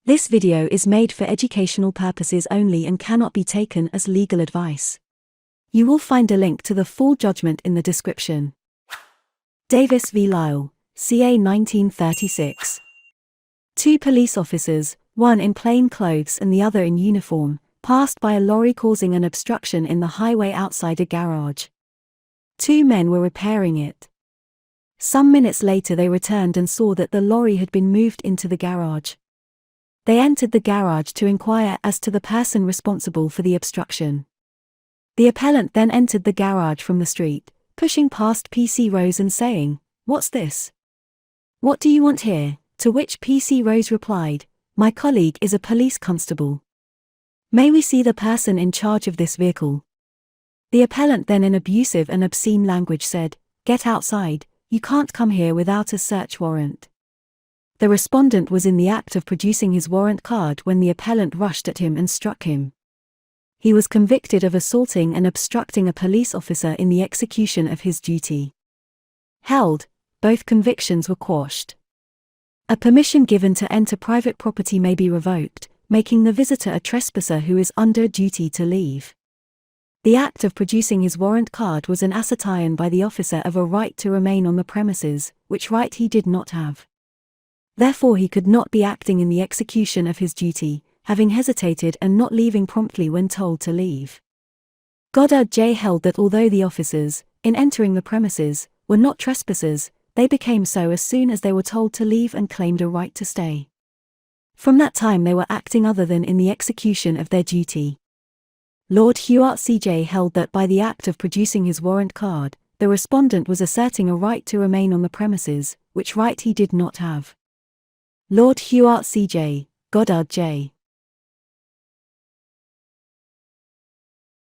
This video is made for educational purposes only and cannot be taken as legal advice. You will find a link to the full judgment in the description. Davis v. Lyle, CA 1936. Two police officers, one in plain clothes and the other in uniform, passed by a lorry causing an obstruction in the highway outside a garage. Two men were repairing it. Some minutes later they returned and saw that the lorry had been moved into the garage. They entered the garage to inquire as to the person responsible for the obstruction. The appellant then entered the garage from the street, pushing past PC Rose and saying, "What's this? What do you want here?" To which PC Rose replied, "My colleague is a police constable. May we see the person in charge of this vehicle?" The appellant then in abusive and obscene language said, "Get outside, you can't come here without a search warrant." The respondent was in the act of producing his warrant card when the appellant rushed at him and struck him. He was convicted of assaulting and obstructing a police officer in the execution of his duty. Held, both convictions were quashed. A permission given to enter private property may be revoked, making the visitor a trespasser who is under duty to leave. The act of producing his warrant card was an assertion by the officer of a right to remain on the premises, which right he did not have. Therefore he could not be acting in the execution of his duty, having hesitated and not leaving promptly when told to leave. Goddard J. held that although the officers, in entering the premises, were not trespassers, they became so as soon as they were told to leave and claimed a right to stay. From that time they were acting other than in the execution of their duty. Lord Huart C.J. held that by the act of producing his warrant card, the respondent was asserting a right to remain on the premises, which right he did not have. Lord Huart C.J., Goddard J.